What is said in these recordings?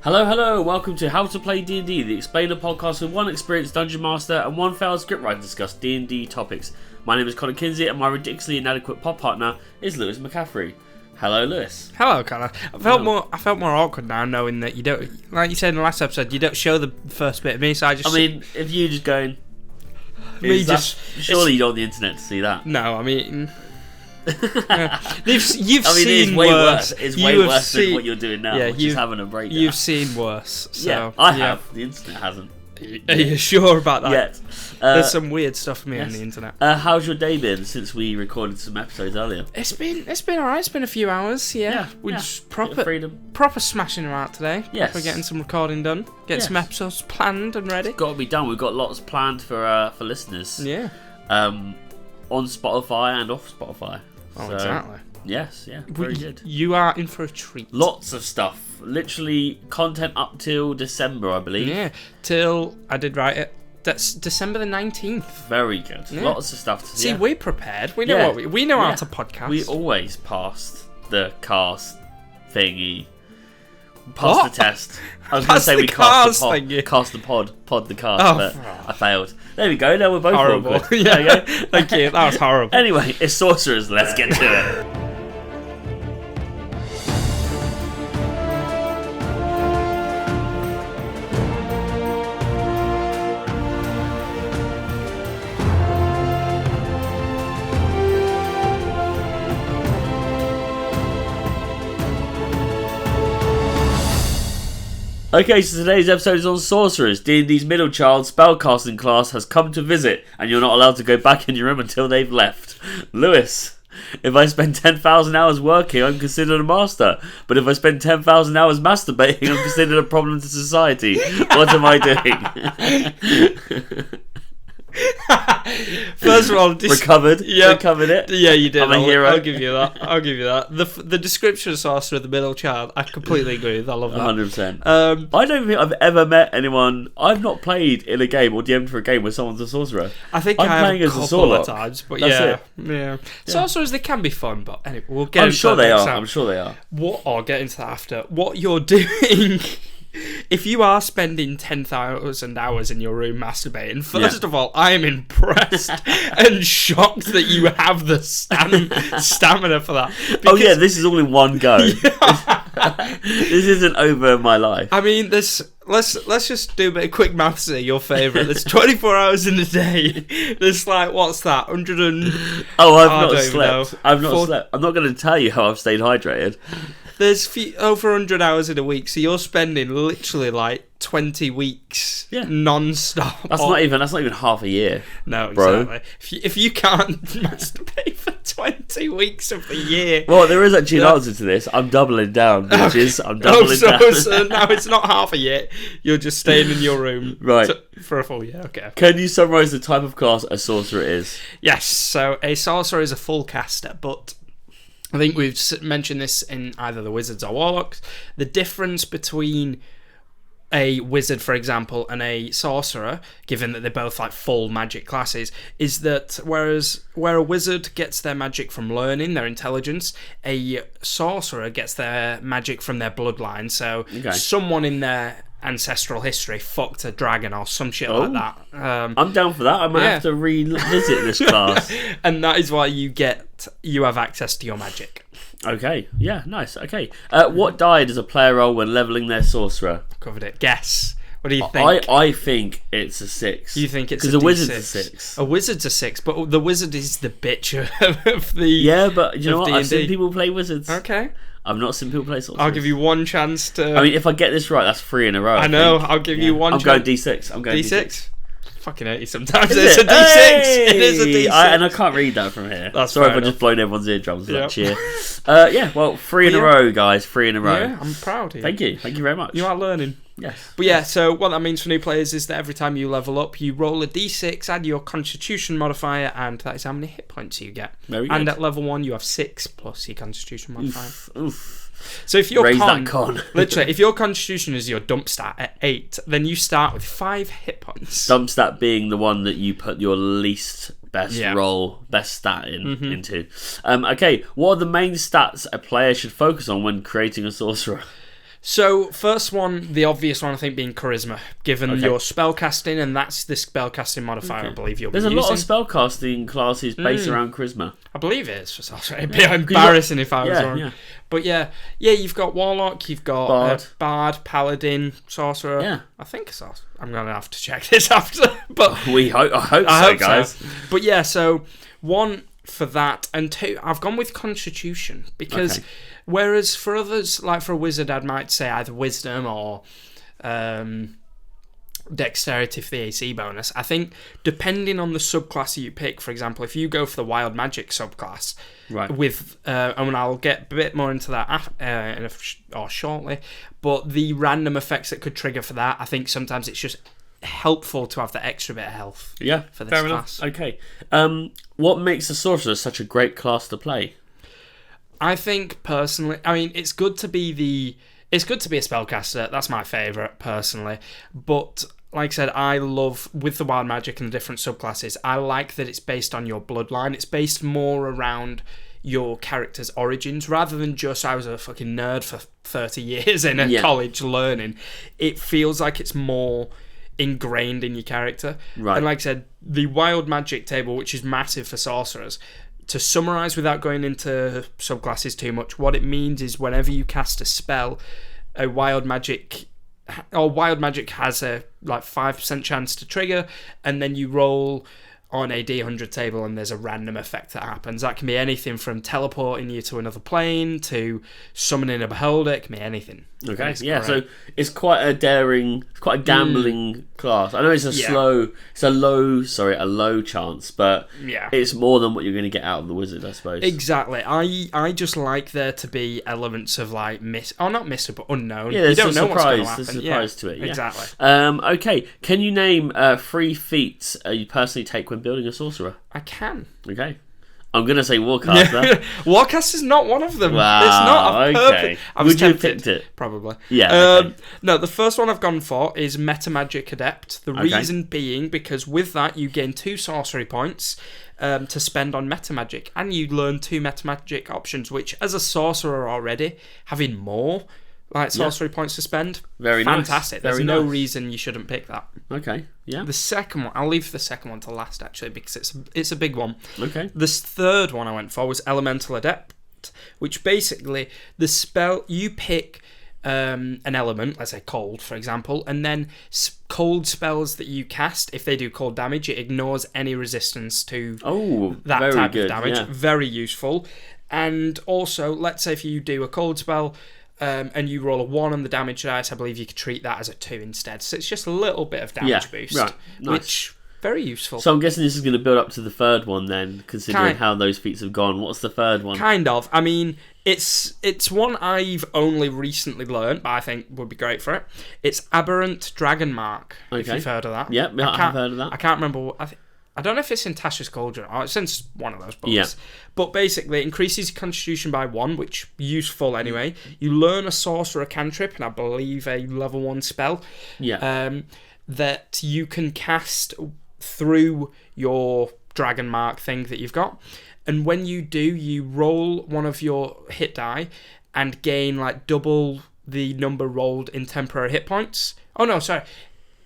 Hello, welcome to How to Play D&D, the explainer podcast with one experienced dungeon master and one failed scriptwriter to discuss D&D topics. My name is Kinsey and my ridiculously inadequate pod partner is Lewis McCaffery. Hello, Lewis. Hello, Connor. I felt more awkward now knowing that you don't, like you said in the last episode, you don't show the first bit of me, so if you just going... surely you don't want the internet to see that. No, I mean... You've seen it's way worse. It's way worse than what you're doing now, which is having a breakdown. You've seen worse. So, yeah, I have. The internet hasn't. Are you sure about that? Yet. There's some weird stuff for me on the internet. How's your day been since we recorded some episodes earlier? It's been alright. It's been a few hours. We're just proper smashing them out today. Yes, we're getting some recording done. Getting some episodes planned and ready. It's got to be done. We've got lots planned for listeners. Yeah. On Spotify and off Spotify. Oh, exactly. Yes, very good. You are in for a treat. Lots of stuff. Literally content up till December, I believe. Yeah, till I did write it. That's December the 19th. Very good. Yeah. Lots of stuff to see. We're prepared. We know we know how to podcast. We always passed the cast thingy. Passed the test. I was going to say we cast the pod the cast, but I failed. There we go. Now we're both horrible. There you go. Thank you. That was horrible. Anyway, it's Sorcerers. Let's get to it. Okay, so today's episode is on Sorcerers. D&D's middle child spellcasting class has come to visit, and you're not allowed to go back in your room until they've left. Lewis, if I spend 10,000 hours working, I'm considered a master. But if I spend 10,000 hours masturbating, I'm considered a problem to society. What am I doing? First of all, recovered it. Yeah, you did. I'm a hero. I'll give you that. The description of Sorcerer, the middle child, I completely agree with. I love that. 100%. I don't think I've ever met anyone. I've not played in a game or DM'd for a game where someone's a sorcerer. I think I'm playing as a couple of times, but yeah. Sorcerers, they can be fun, but anyway, we'll get. I'm sure they are. I'll get into that after. What you're doing. If you are spending 10,000 hours in your room masturbating, first of all, I am impressed and shocked that you have the stamina for that. Because, this is all in one go. This isn't over my life. I mean, let's just do a bit of quick maths here. Your favourite. There's 24 hours in a day. There's what's that? 100 and... I've not slept. I've not slept. I'm not going to tell you how I've stayed hydrated. There's over 100 hours in a week, so you're spending literally 20 weeks non-stop. That's not even half a year. No, exactly. If you can't masturbate for 20 weeks of the year... Well, there is actually an answer to this. I'm doubling down, bitches. I'm doubling down. So now it's not half a year. You're just staying in your room for a full year. Okay. Can you summarise the type of class a sorcerer is? Yes, so a sorcerer is a full caster, but... I think we've mentioned this in either the Wizards or Warlocks. The difference between a wizard, for example, and a sorcerer, given that they're both full magic classes, is that where a wizard gets their magic from learning, their intelligence, a sorcerer gets their magic from their bloodline. So someone in their ancestral history fucked a dragon or some shit like that. I'm down for that. I might have to revisit this class. And that is why you have access to your magic. Okay, yeah, nice. Okay, what die does a player roll when leveling their sorcerer? Covered it. Guess. What do you think? I think it's a 6. You think it's because a wizard's a 6? A wizard's a 6, but the wizard is the bitch of the. Yeah, but you know what? D&D. I've seen people play wizards. Okay. I've not seen people play sorcerers. I'll give you one chance to... I mean, if I get this right, that's 3 in a row. I know. I'll give you one chance. I'm going D6. I'm going D6? Fucking hate you sometimes. It's a D6. Hey! It is a D6. And I can't read that from here. That's sorry if I've just blown everyone's eardrums with that cheer. 3 in a Yeah. row, guys. 3 in a row. Yeah, I'm proud of you. Thank you. Thank you very much. You are learning. Yes. But so what that means for new players is that every time you level up, you roll a D6, add your Constitution modifier, and that is how many hit points you get. Very good. And at level 1, you have 6 plus your Constitution modifier. Oof. So if your con. Literally, if your Constitution is your dump stat at 8, then you start with 5 hit points. Dump stat being the one that you put your least best stat into. Okay, what are the main stats a player should focus on when creating a sorcerer? So, first one, the obvious one, I think, being charisma, given your spellcasting, and that's the spellcasting modifier, I believe you'll be using. There's a lot of spellcasting classes based around charisma. I believe it is for sorcerer. It'd be embarrassing if I was wrong. Yeah. But yeah, you've got warlock, you've got bard, paladin, sorcerer. Yeah. I think sorcerer. I'm going to have to check this after. But I hope so, guys. So. But yeah, so 1 for that, and 2, I've gone with constitution, because whereas for others, like for a wizard, I might say either wisdom or dexterity for the AC bonus. I think depending on the subclass you pick, for example, if you go for the wild magic subclass, with and I'll get a bit more into that shortly, but the random effects that could trigger for that, I think sometimes it's just helpful to have the extra bit of health. Yeah, for this fair class. enough. Okay, what makes a sorcerer such a great class to play? I think personally, I mean, it's good to be a spellcaster. That's my favourite personally. But like I said, I love, with the wild magic and the different subclasses, I like that it's based on your bloodline. It's based more around your character's origins rather than just I was a fucking nerd for 30 years in a college learning. It feels like it's more ingrained in your character. Right. And like I said, the wild magic table, which is massive for sorcerers, to summarise without going into subclasses too much, what it means is whenever you cast a spell, wild magic has a 5% chance to trigger, and then you roll on a D100 table and there's a random effect that happens. That can be anything from teleporting you to another plane to summoning a beholder. It can be anything. Okay, yeah, so it's quite a gambling class. I know it's a low chance, but it's more than what you're going to get out of the wizard, I suppose. Exactly. I just like there to be elements of not missed, but unknown. Yeah, there's you don't know what's going to happen. There's a surprise to it. Yeah. Exactly. Okay, can you name 3 feats you personally take when building a sorcerer? I can. Okay. I'm going to say Warcaster. Warcaster's not one of them. Wow, it's not a perfect... Would you have picked it? Probably. Yeah. Okay. No, the first one I've gone for is Metamagic Adept. The reason being because with that you gain 2 sorcery points to spend on Metamagic, and you learn 2 Metamagic options, which as a sorcerer already, having more sorcery points to spend, very fantastic. Nice. There's no reason you shouldn't pick that. Okay, yeah. The second one, I'll leave the second one to last actually, because it's a big one. Okay. This third one I went for was Elemental Adept, which basically the spell you pick an element, let's say cold for example, and then cold spells that you cast, if they do cold damage, it ignores any resistance to that type of damage. Yeah. Very useful. And also, let's say if you do a cold spell and you roll a 1 on the damage dice, I believe you could treat that as a 2 instead. So it's just a little bit of damage boost, right. Nice. Which very useful. So I'm guessing this is going to build up to the third one then, considering how those feats have gone. What's the third one? Kind of. I mean, it's one I've only recently learned, but I think would be great for it. It's Aberrant Dragon Mark, if you've heard of that. Yeah, I've heard of that. I can't remember I don't know if it's in Tasha's Cauldron or it's in one of those books. Yeah. But basically, it increases your constitution by 1, which useful anyway. You learn a sorcerer cantrip, and I believe a level 1 spell. Yeah. That you can cast through your dragon mark thing that you've got. And when you do, you roll one of your hit die and gain double the number rolled in temporary hit points. Oh no, sorry.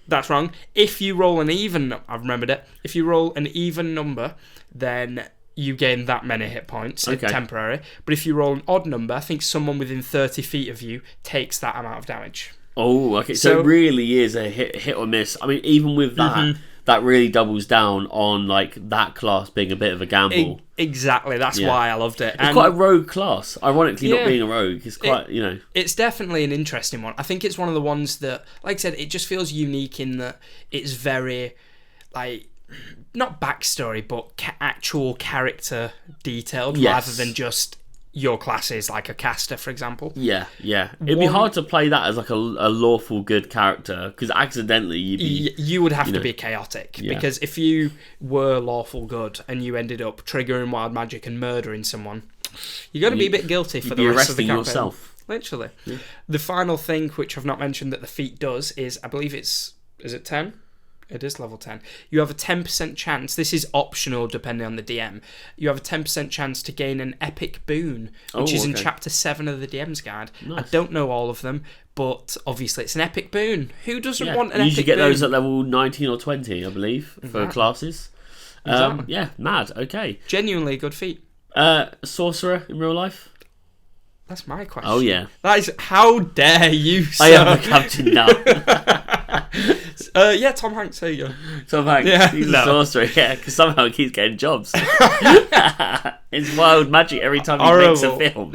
That's wrong. If you roll an even... I've remembered it. If you roll an even number, then you gain that many hit points. Temporary. But if you roll an odd number, I think someone within 30 feet of you takes that amount of damage. Oh, okay. So it really is a hit or miss. I mean, even with that, that really doubles down on that class being a bit of a gamble. Exactly. That's why I loved it. It's quite a rogue class. Ironically, not being a rogue is quite, It's definitely an interesting one. I think it's one of the ones that, like I said, it just feels unique in that it's very, not backstory, but actual character detailed rather than just your class is like a caster, for example. Yeah. It'd be hard to play that as a lawful good character, because accidentally you would have to be chaotic, because if you were lawful good and you ended up triggering wild magic and murdering someone, you're going to be a bit guilty for the rest of the campaign. Yourself. Literally. Yeah. The final thing, which I've not mentioned that the feat does, is I believe is it 10? It is level 10. You have a 10% chance. This is optional depending on the DM. You have a 10% chance to gain an epic boon, which is in chapter 7 of the DM's guide. Nice. I don't know all of them, but obviously it's an epic boon. Who doesn't want an epic boon? You usually get those at level 19 or 20, I believe, for classes. Exactly. Yeah, mad. Okay. Genuinely a good feat. Sorcerer in real life? That's my question. Oh, yeah. That is, how dare you, sir? I am a captain now. Yeah, Tom Hanks, there you go. Tom Hanks, he's a sorcerer, because somehow he keeps getting jobs. It's wild magic every time he makes a film.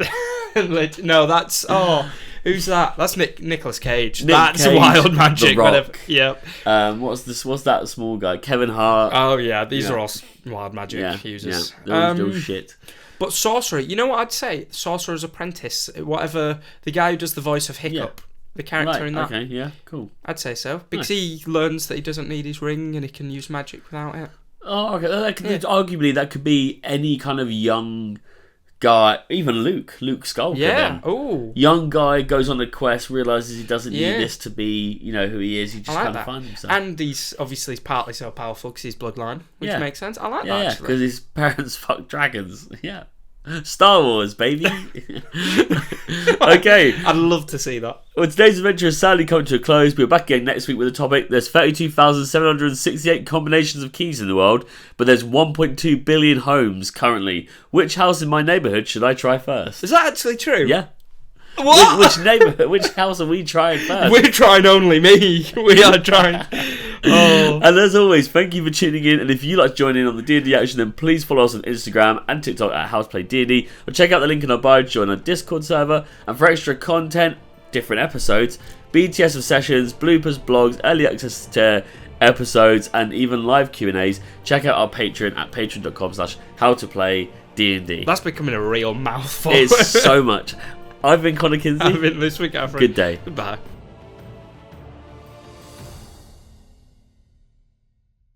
No, that's... Oh, who's that? That's Nicolas Cage. That's Cage, wild magic. The Rock. Yep. What's that small guy? Kevin Hart. Oh, yeah, these are all wild magic users. Yeah, they're all shit. But Sorcerer, you know what I'd say? Sorcerer's Apprentice, whatever, the guy who does the voice of Hiccup, the character in that. Okay, yeah, cool. I'd say so. Because he learns that he doesn't need his ring and he can use magic without it. Oh, okay. Arguably, that could be any kind of young guy, even Luke Skywalker. Yeah. Oh. Young guy goes on a quest, realizes he doesn't need this to be, who he is. He just kind of finds himself. And he's partly so powerful because he's bloodline, which makes sense. I like that. Actually, because his parents fuck dragons. Yeah. Star Wars, baby. Okay. I'd love to see that. Well, today's adventure has sadly come to a close. We're back again next week with a topic. There's 32,768 combinations of keys in the world, but there's 1.2 billion homes currently. Which house in my neighbourhood should I try first? Is that actually true? Yeah. What? Which neighbourhood? Which house are we trying first? We're trying only me. We are trying. Oh. And as always, thank you for tuning in. And if you like to join in on the D&D action, then please follow us on Instagram and TikTok at HousePlayD&D, or check out the link in our bio to join our Discord server. And for extra content, different episodes, BTS of sessions, bloopers, blogs, early access to episodes, and even live Q&As, check out our Patreon at patreon.com/howtoplayD&D. That's becoming a real mouthful. It's so much. I've been Connor Kinsey. I've been this week, Alfred. Good day. Goodbye.